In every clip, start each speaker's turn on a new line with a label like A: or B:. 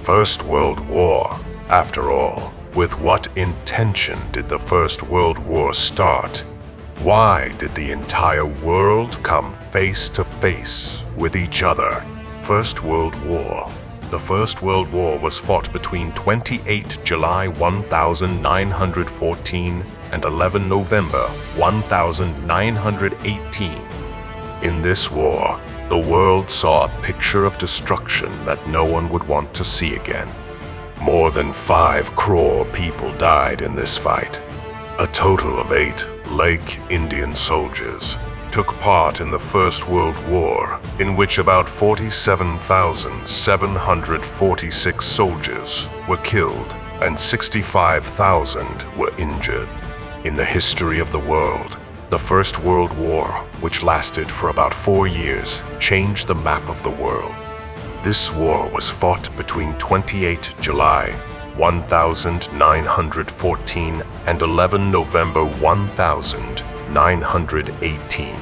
A: First World War, after all. With what intention did the First World War start? Why did the entire world come face to face with each other? First World War. The First World War was fought between 28 July 1914 and 11 November 1918. In this war, the world saw a picture of destruction that no one would want to see again. More than 5 crore people died in this fight. A total of 8 Lake Indian soldiers took part in the First World War, in which about 47,746 soldiers were killed and 65,000 were injured. In the history of the world, the First World War, which lasted for about 4 years, changed the map of the world. This war was fought between 28 July 1914 and 11 November 1918.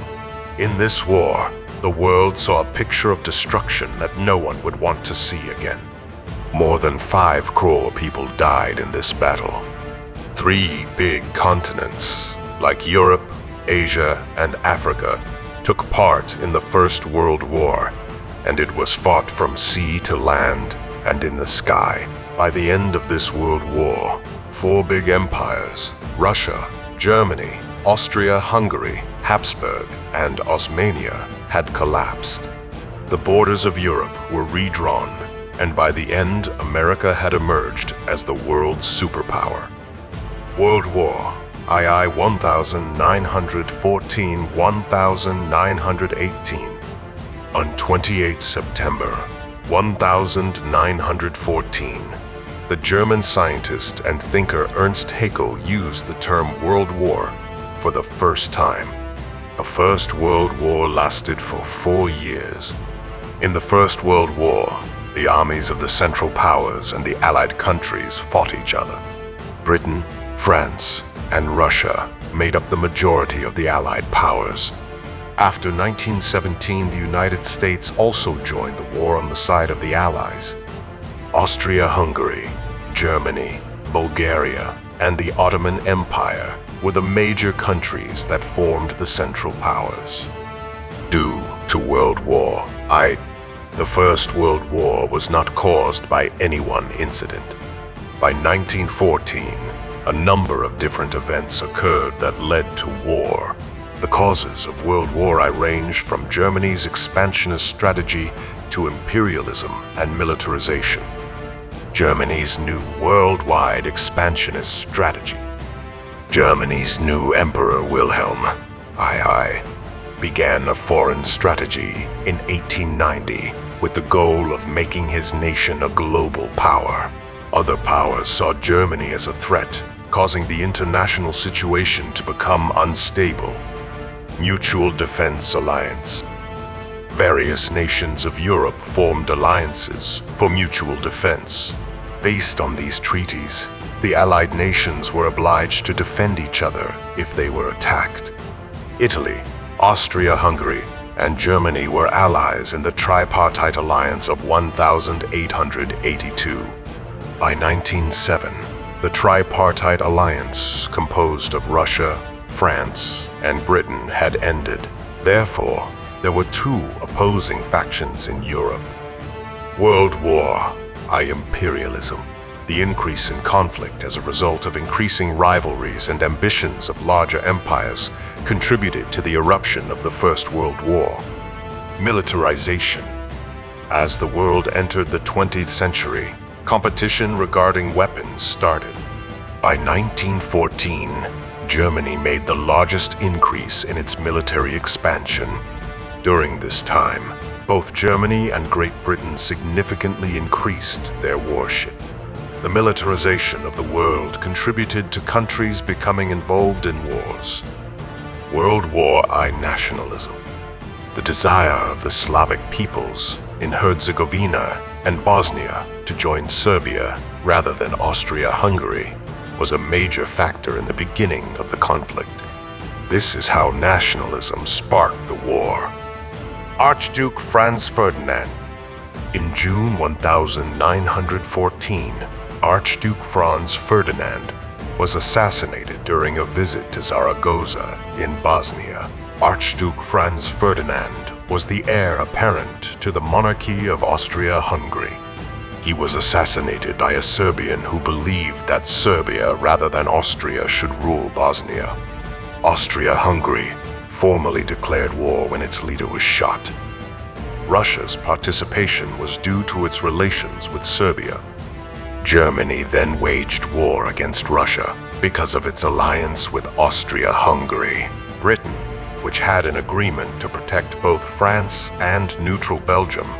A: In this war, the world saw a picture of destruction that no one would want to see again. More than 5 crore people died in this battle. 3 big continents, like Europe, Asia, and Africa, took part in the First World War, and it was fought from sea to land and in the sky. By the end of this World War, 4 big empires, Russia, Germany, Austria-Hungary, Habsburg, and Osmania, had collapsed. The borders of Europe were redrawn, and by the end, America had emerged as the world's superpower. World War II 1914-1918. On 28 September 1914, the German scientist and thinker Ernst Haeckel used the term World War for the first time. The First World War lasted for 4 years. In the First World War, the armies of the Central Powers and the Allied countries fought each other. Britain, France, and Russia made up the majority of the Allied powers. After 1917, the United States also joined the war on the side of the Allies. Austria-Hungary, Germany, Bulgaria, and the Ottoman Empire were the major countries that formed the Central Powers. Due to World War I, the First World War was not caused by any one incident. By 1914, a number of different events occurred that led to war. The causes of World War I range from Germany's expansionist strategy to imperialism and militarization. Germany's new worldwide expansionist strategy. Germany's new Emperor Wilhelm II began a foreign strategy in 1890 with the goal of making his nation a global power. Other powers saw Germany as a threat, causing the international situation to become unstable. Mutual Defense Alliance. Various nations of Europe formed alliances for mutual defense. Based on these treaties, the Allied nations were obliged to defend each other if they were attacked. Italy, Austria-Hungary, and Germany were allies in the Tripartite Alliance of 1882. By 1907, the Tripartite Alliance, composed of Russia, France, and Britain, had ended. Therefore, there were 2 opposing factions in Europe. World War I imperialism. The increase in conflict as a result of increasing rivalries and ambitions of larger empires contributed to the eruption of the First World War. Militarization. As the world entered the 20th century, competition regarding weapons started. By 1914, Germany made the largest increase in its military expansion. During this time, both Germany and Great Britain significantly increased their warship. The militarization of the world contributed to countries becoming involved in wars. World War I nationalism. The desire of the Slavic peoples in Herzegovina and Bosnia to join Serbia rather than Austria-Hungary was a major factor in the beginning of the conflict. This is how nationalism sparked the war. Archduke Franz Ferdinand. In June 1914, Archduke Franz Ferdinand was assassinated during a visit to Zaragoza in Bosnia. Archduke Franz Ferdinand was the heir apparent to the monarchy of Austria-Hungary. He was assassinated by a Serbian who believed that Serbia rather than Austria should rule Bosnia. Austria-Hungary formally declared war when its leader was shot. Russia's participation was due to its relations with Serbia. Germany then waged war against Russia because of its alliance with Austria-Hungary. Britain, which had an agreement to protect both France and neutral Belgium,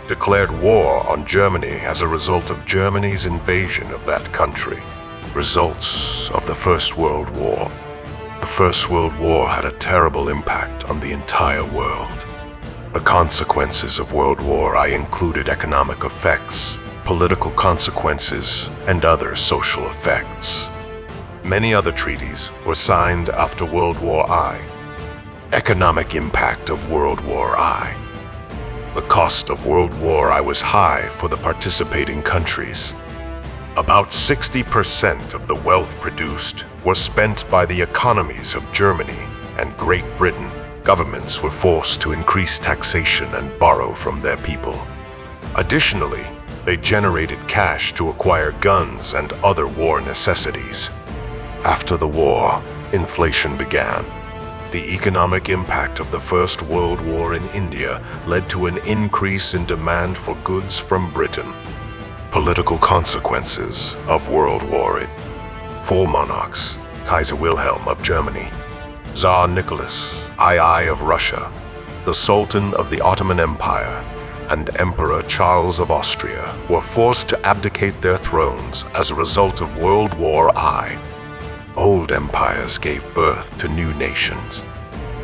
A: declared war on Germany as a result of Germany's invasion of that country. Results of the First World War. The First World War had a terrible impact on the entire world. The consequences of World War I included economic effects, political consequences, and other social effects. Many other treaties were signed after World War I. Economic impact of World War I. The cost of World War I was high for the participating countries. About 60% of the wealth produced was spent by the economies of Germany and Great Britain. Governments were forced to increase taxation and borrow from their people. Additionally, they generated cash to acquire guns and other war necessities. After the war, inflation began. The economic impact of the First World War in India led to an increase in demand for goods from Britain. Political consequences of World War I. 4 monarchs: Kaiser Wilhelm of Germany, Tsar Nicholas II of Russia, the Sultan of the Ottoman Empire, and Emperor Charles of Austria were forced to abdicate their thrones as a result of World War I. Old empires gave birth to new nations.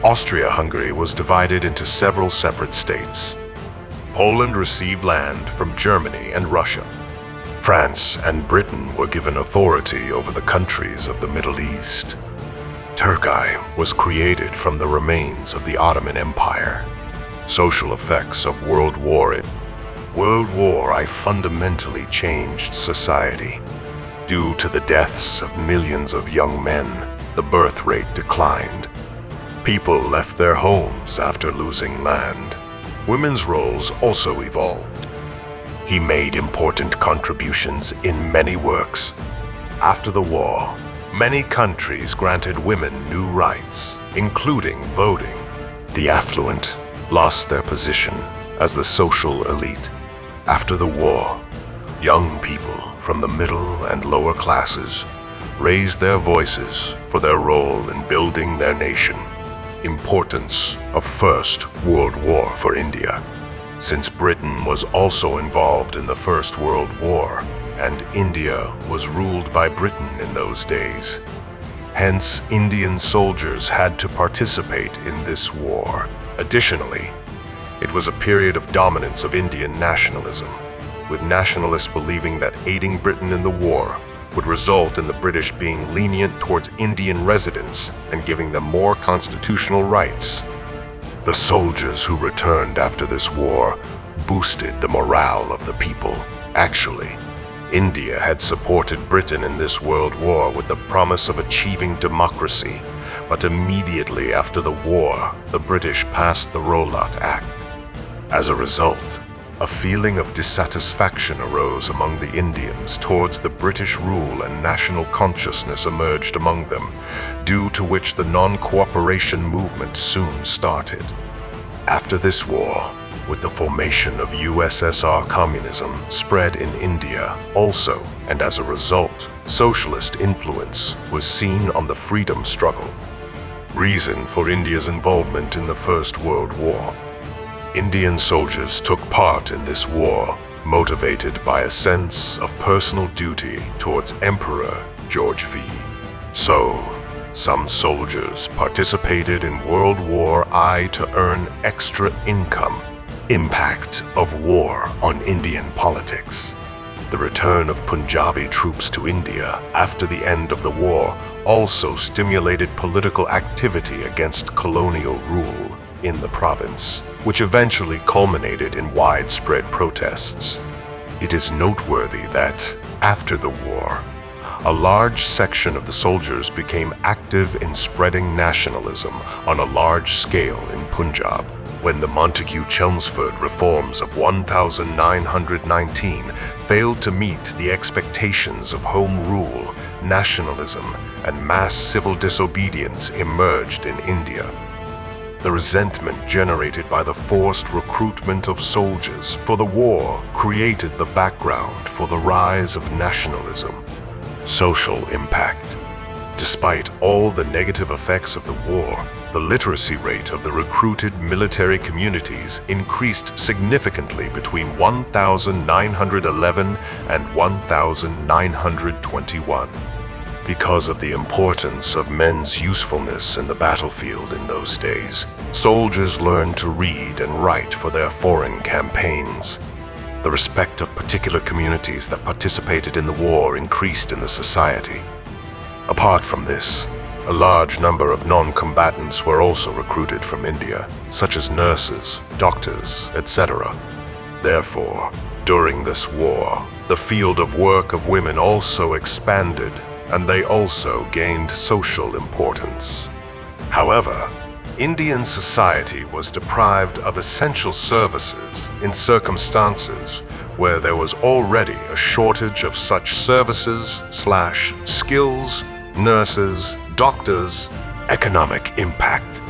A: Austria-Hungary was divided into several separate states. Poland received land from Germany and Russia. France and Britain were given authority over the countries of the Middle East. Turkey was created from the remains of the Ottoman Empire. Social effects of World War I. World War I fundamentally changed society. Due to the deaths of millions of young men, the birth rate declined. People left their homes after losing land. Women's roles also evolved. He made important contributions in many works. After the war, many countries granted women new rights, including voting. The affluent lost their position as the social elite. After the war, young people from the middle and lower classes raised their voices for their role in building their nation. Importance of First World War for India. Since Britain was also involved in the First World War, and India was ruled by Britain in those days. Hence, Indian soldiers had to participate in this war. Additionally, it was a period of dominance of Indian nationalism, with nationalists believing that aiding Britain in the war would result in the British being lenient towards Indian residents and giving them more constitutional rights. The soldiers who returned after this war boosted the morale of the people. Actually, India had supported Britain in this world war with the promise of achieving democracy, but immediately after the war, the British passed the Rowlatt Act. As a result, a feeling of dissatisfaction arose among the Indians towards the British rule, and national consciousness emerged among them, due to which the non-cooperation movement soon started. After this war, with the formation of USSR, communism spread in India also, and as a result, socialist influence was seen on the freedom struggle. Reason for India's involvement in the First World War. Indian soldiers took part in this war, motivated by a sense of personal duty towards Emperor George V. So, some soldiers participated in World War I to earn extra income. Impact of war on Indian politics. The return of Punjabi troops to India after the end of the war also stimulated political activity against colonial rule. in the province, which eventually culminated in widespread protests. It is noteworthy that, after the war, a large section of the soldiers became active in spreading nationalism on a large scale in Punjab. When the Montagu-Chelmsford reforms of 1919 failed to meet the expectations of home rule, nationalism, and mass civil disobedience emerged in India. The resentment generated by the forced recruitment of soldiers for the war created the background for the rise of nationalism. Social impact. Despite all the negative effects of the war, the literacy rate of the recruited military communities increased significantly between 1911 and 1921. Because of the importance of men's usefulness in the battlefield in those days, soldiers learned to read and write for their foreign campaigns. The respect of particular communities that participated in the war increased in the society. Apart from this, a large number of non-combatants were also recruited from India, such as nurses, doctors, etc. Therefore, during this war, the field of work of women also expanded, and they also gained social importance. However, Indian society was deprived of essential services in circumstances where there was already a shortage of such services/skills, nurses, doctors. Economic impact.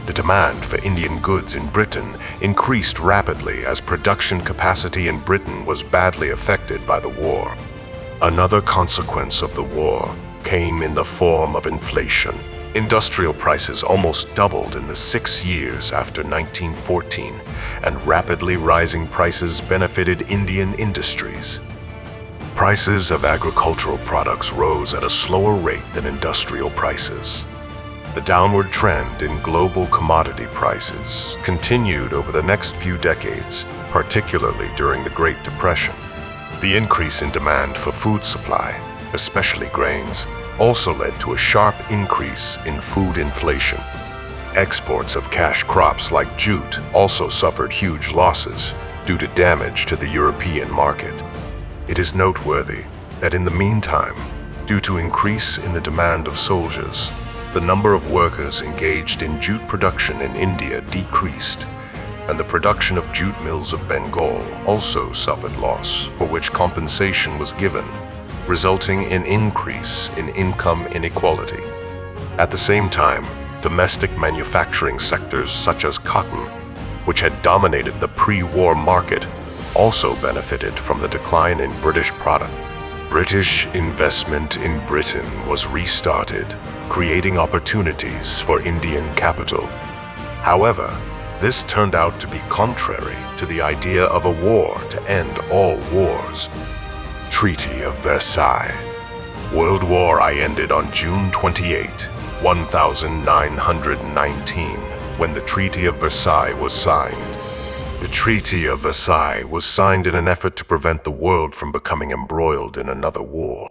A: The demand for Indian goods in Britain increased rapidly as production capacity in Britain was badly affected by the war. Another consequence of the war came in the form of inflation. Industrial prices almost doubled in the 6 years after 1914, and rapidly rising prices benefited Indian industries. Prices of agricultural products rose at a slower rate than industrial prices. The downward trend in global commodity prices continued over the next few decades, particularly during the Great Depression. The increase in demand for food supply, especially grains, also led to a sharp increase in food inflation. Exports of cash crops like jute also suffered huge losses due to damage to the European market. It is noteworthy that in the meantime, due to increase in the demand of soldiers, the number of workers engaged in jute production in India decreased, and the production of jute mills of Bengal also suffered loss, for which compensation was given, resulting in increase in income inequality. At the same time, domestic manufacturing sectors such as cotton, which had dominated the pre-war market, also benefited from the decline in British product. British investment in Britain was restarted, creating opportunities for Indian capital. However, this turned out to be contrary to the idea of a war to end all wars. Treaty of Versailles. World War I ended on June 28, 1919, when the Treaty of Versailles was signed. The Treaty of Versailles was signed in an effort to prevent the world from becoming embroiled in another war.